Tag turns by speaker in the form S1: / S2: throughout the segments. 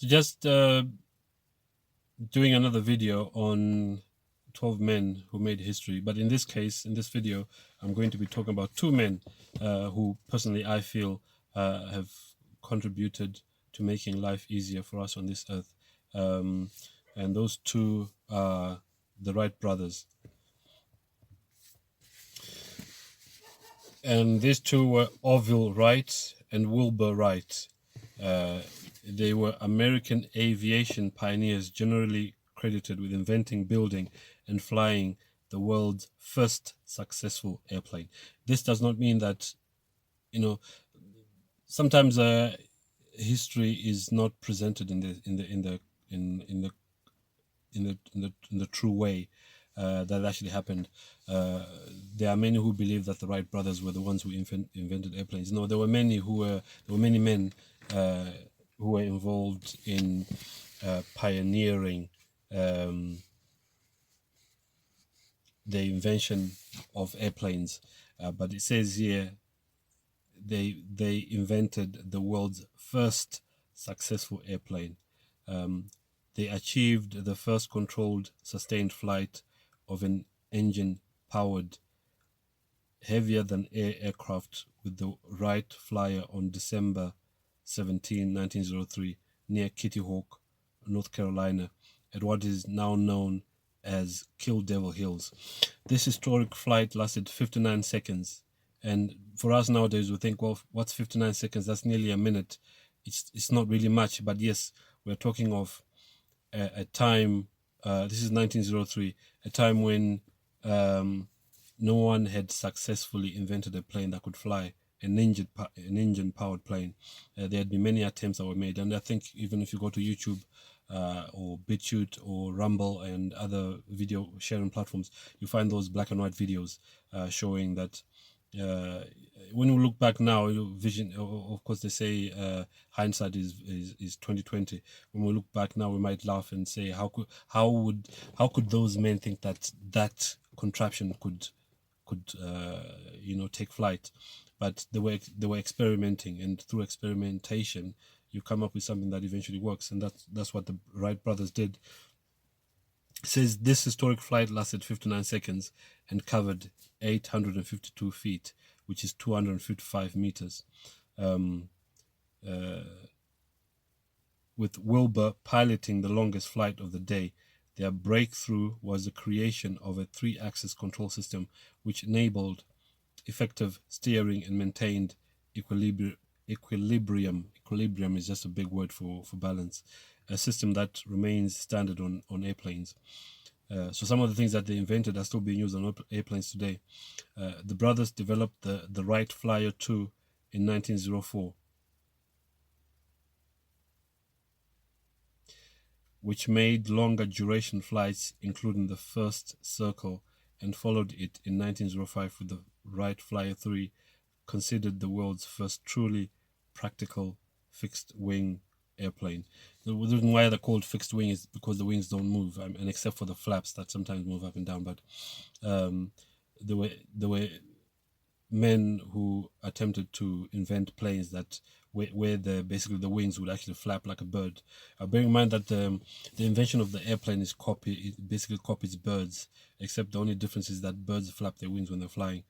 S1: So just doing another video on 12 men who made history, but in this case, in this video, I'm going to be talking about two men who personally I feel have contributed to making life easier for us on this earth. And those two are the Wright brothers. And these two were Orville Wright and Wilbur Wright. They were American aviation pioneers, generally credited with inventing, building, and flying the world's first successful airplane. This does not mean that, sometimes history is not presented in the true way that actually happened. There are many who believe that the Wright brothers were the ones who invented airplanes. No, there were many men who were involved in pioneering the invention of airplanes. But it says here they invented the world's first successful airplane. They achieved the first controlled, sustained flight of an engine-powered, heavier-than-air aircraft with the Wright Flyer on December 17, 1903, near Kitty Hawk, North Carolina, at what is now known as Kill Devil Hills. This historic flight lasted 59 seconds. And for us nowadays, we think, well, what's 59 seconds? That's nearly a minute. It's not really much, but yes, we're talking of a time, this is 1903, a time when no one had successfully invented a plane that could fly, an engine-powered plane. There had been many attempts that were made, and I think even if you go to YouTube or BitChute or Rumble and other video sharing platforms, you find those black and white videos showing that when we look back now, vision. Of course, they say hindsight is 2020. When we look back now, we might laugh and say, how could those men think that contraption could take flight? But they were experimenting, and through experimentation, you come up with something that eventually works, and that's what the Wright brothers did. It says this historic flight lasted 59 seconds and covered 852 feet, which is 255 meters. With Wilbur piloting the longest flight of the day, their breakthrough was the creation of a 3-axis control system which enabled effective steering and maintained equilibrium. Equilibrium is just a big word for balance. A system that remains standard on airplanes. So some of the things that they invented are still being used on airplanes today. The brothers developed the Wright Flyer 2 in 1904, which made longer duration flights, including the first circle, and followed it in 1905 with the Wright Flyer 3, considered the world's first truly practical fixed-wing airplane. The reason why they're called fixed wing is because the wings don't move, and except for the flaps that sometimes move up and down. But there were men who attempted to invent planes that where basically the wings would actually flap like a bird. Bear in mind that the invention of the airplane it basically copies birds, except the only difference is that birds flap their wings when they're flying.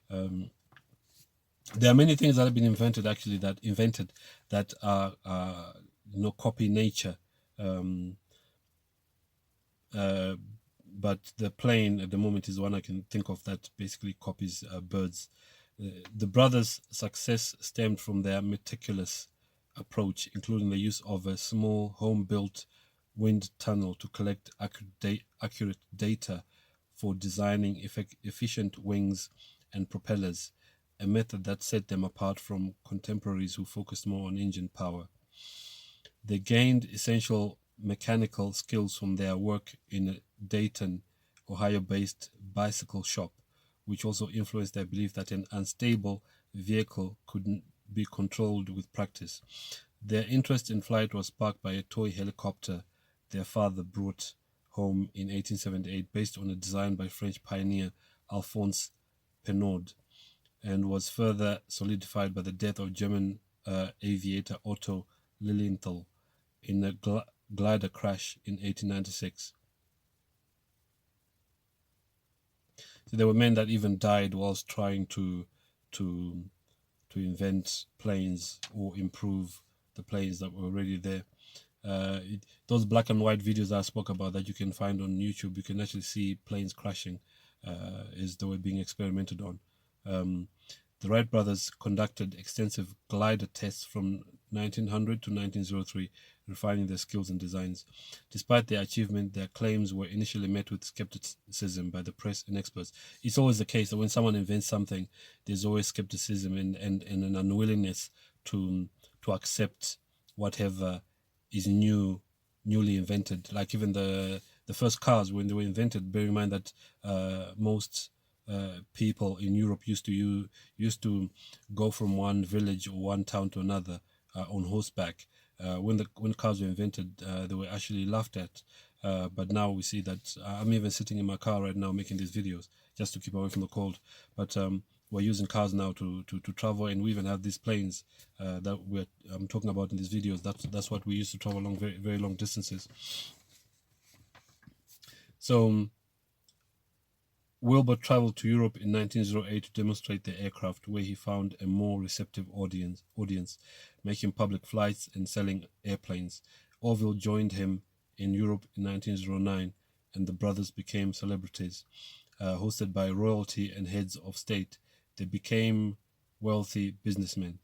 S1: There are many things that have been invented that are copy nature, but the plane at the moment is one I can think of that basically copies birds. The brothers' success stemmed from their meticulous approach, including the use of a small home-built wind tunnel to collect accurate data for designing efficient wings and propellers, a method that set them apart from contemporaries who focused more on engine power. They gained essential mechanical skills from their work in a Dayton, Ohio-based bicycle shop, which also influenced their belief that an unstable vehicle could be controlled with practice. Their interest in flight was sparked by a toy helicopter their father brought home in 1878, based on a design by French pioneer Alphonse Pénaud, and was further solidified by the death of German aviator Otto Lilienthal in a glider crash in 1896. So there were men that even died whilst trying to invent planes or improve the planes that were already there. Those black and white videos I spoke about that you can find on YouTube, you can actually see planes crashing as they were being experimented on. The Wright brothers conducted extensive glider tests from 1900 to 1903, refining their skills and designs. Despite their achievement, their claims were initially met with skepticism by the press and experts. It's always the case that when someone invents something, there's always skepticism and an unwillingness to accept whatever is newly invented. Like even the first cars, when they were invented, bear in mind that most people in Europe used to go from one village or one town to another on horseback. When cars were invented, they were actually laughed at. But now we see that I'm even sitting in my car right now making these videos just to keep away from the cold. But we're using cars now to travel, and we even have these planes that I'm talking about in these videos. That's what we used to travel along very, very long distances. So Wilbur traveled to Europe in 1908 to demonstrate the aircraft, where he found a more receptive audience, making public flights and selling airplanes. Orville joined him in Europe in 1909, and the brothers became celebrities. Hosted by royalty and heads of state, they became wealthy businessmen,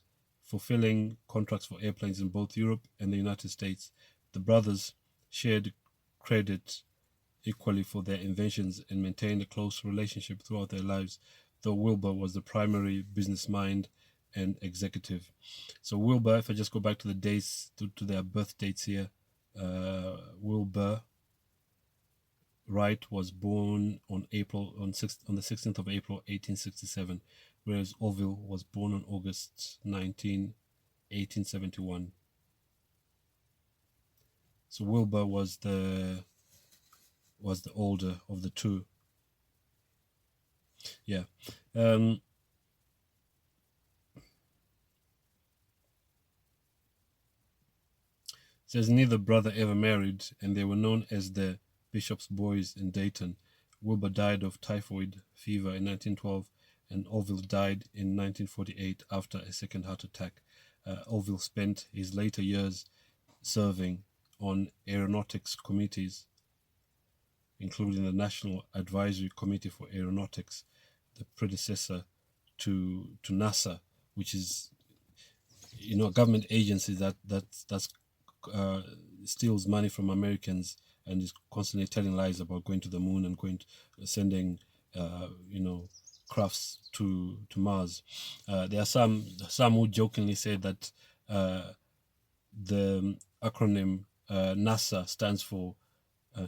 S1: fulfilling contracts for airplanes in both Europe and the United States. The brothers shared credit equally for their inventions and maintained a close relationship throughout their lives, though Wilbur was the primary business mind and executive. So Wilbur, if I just go back to the dates, to their birth dates here, Wilbur Wright was born on the 16th of April 1867, whereas Orville was born on August 19, 1871. So Wilbur was the older of the two. Yeah. Says neither brother ever married, and they were known as the Bishop's Boys in Dayton. Wilbur died of typhoid fever in 1912, and Orville died in 1948 after a second heart attack. Orville spent his later years serving on aeronautics committees, including the National Advisory Committee for Aeronautics, the predecessor to NASA, which is a government agency that's steals money from Americans and is constantly telling lies about going to the moon and sending crafts to Mars. There are some who jokingly say that the acronym NASA stands for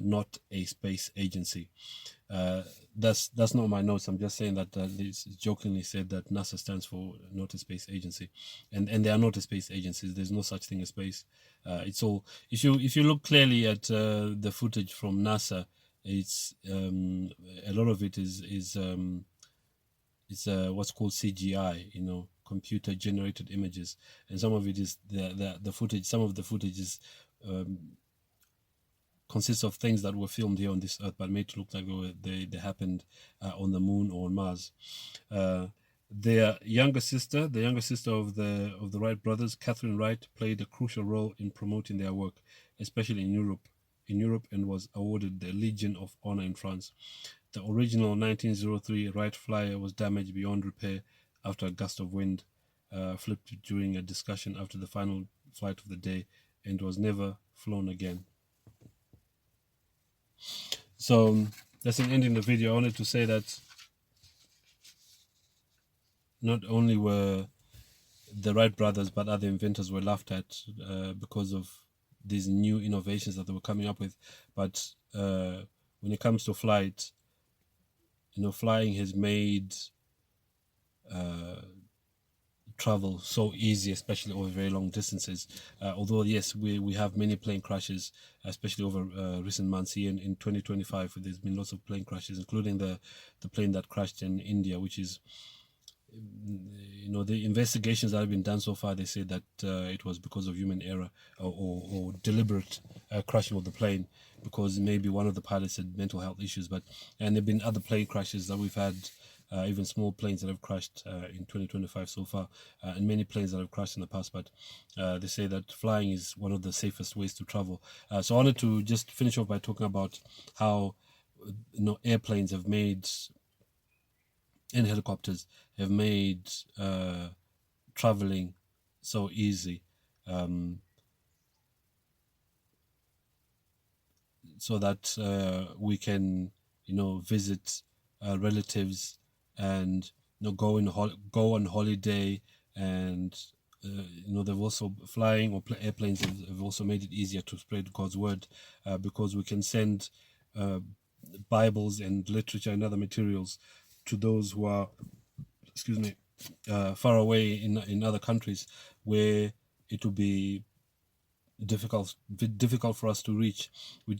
S1: not a space agency. That's not my notes. I'm just saying that it's jokingly said that NASA stands for not a space agency, and they are not a space agencies. There's no such thing as space. It's all, if you look clearly at the footage from NASA, it's a lot of it is what's called CGI, computer generated images, and some of it is the footage. Some of the footage is consists of things that were filmed here on this earth but made to look like they happened on the moon or on Mars. The younger sister of the Wright brothers, Catherine Wright, played a crucial role in promoting their work, especially in Europe, and was awarded the Legion of Honor in France. The original 1903 Wright Flyer was damaged beyond repair after a gust of wind flipped during a discussion after the final flight of the day, and was never flown again. So that's an ending the video. I wanted to say that not only were the Wright brothers but other inventors were laughed at because of these new innovations that they were coming up with, but when it comes to flight, flying has made travel so easy, especially over very long distances. Although yes, we have many plane crashes, especially over recent months. Here in 2025, there's been lots of plane crashes, including the plane that crashed in India, which is the investigations that have been done so far, they say that it was because of human error or deliberate crashing of the plane, because maybe one of the pilots had mental health issues. And there have been other plane crashes that we've had, even small planes that have crashed in 2025 so far, and many planes that have crashed in the past. But they say that flying is one of the safest ways to travel. So I wanted to just finish off by talking about how airplanes have made, and helicopters have made traveling so easy, so that we can visit relatives, and go on holiday. And they've also, flying or airplanes have also made it easier to spread God's word, because we can send Bibles and literature and other materials to those who are, excuse me, far away in other countries, where it will be difficult for us to reach.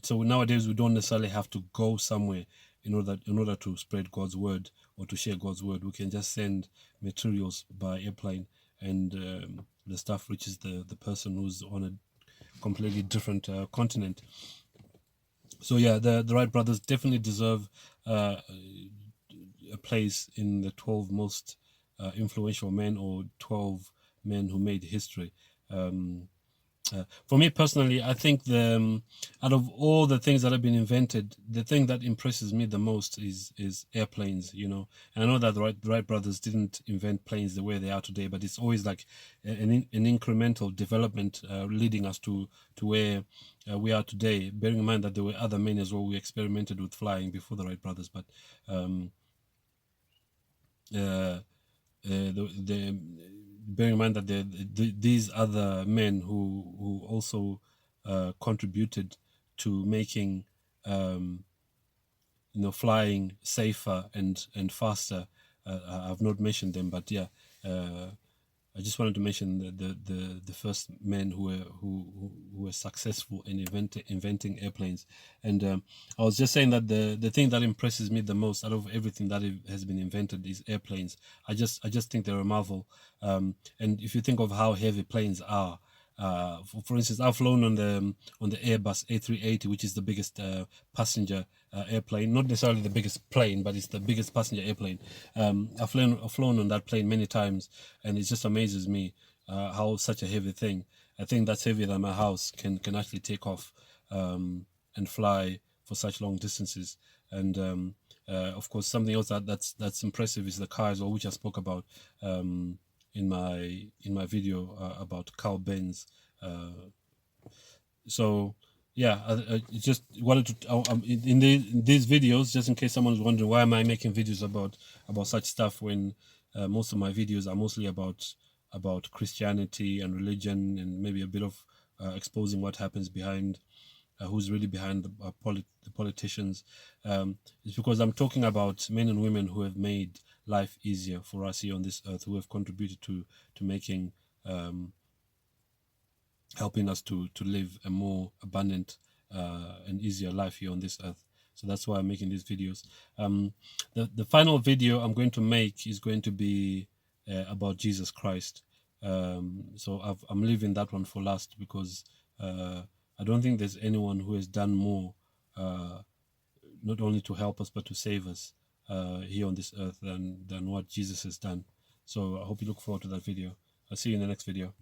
S1: So nowadays we don't necessarily have to go somewhere in order to spread God's word or to share God's word. We can just send materials by airplane, and the stuff reaches the person who's on a completely different continent. So yeah, the Wright brothers definitely deserve a place in the 12 most influential men, or 12 men who made history. For me personally, I think out of all the things that have been invented, the thing that impresses me the most is airplanes. And I know that the Wright brothers didn't invent planes the way they are today, but it's always like an incremental development leading us to where we are today. Bearing in mind that there were other men as well who experimented with flying before the Wright brothers, but bearing in mind that these other men who also contributed to making flying safer and faster. I've not mentioned them, but yeah, I just wanted to mention the first men who were successful in inventing airplanes. And I was just saying that the thing that impresses me the most out of everything that has been invented is airplanes. I just think they're a marvel. And if you think of how heavy planes are, for instance, I've flown on the Airbus A380, which is the biggest passenger airplane. Not necessarily the biggest plane, but it's the biggest passenger airplane. I've flown on that plane many times, and it just amazes me how such a heavy thing, a thing that's heavier than my house, can actually take off and fly for such long distances. And of course, something else that's impressive is the car as well, which I spoke about in my video about Carl Benz. So yeah, I just wanted to in these videos, just in case someone's wondering, why am I making videos about such stuff when most of my videos are mostly about Christianity and religion, and maybe a bit of exposing what happens behind, who's really behind the politicians. It's because I'm talking about men and women who have made life easier for us here on this earth, who have contributed to making, helping us to live a more abundant and easier life here on this earth. So that's why I'm making these videos. The final video I'm going to make is going to be about Jesus Christ. So I'm leaving that one for last, because I don't think there's anyone who has done more, not only to help us but to save us here on this earth than what Jesus has done. So I hope you look forward to that video. I'll see you in the next video.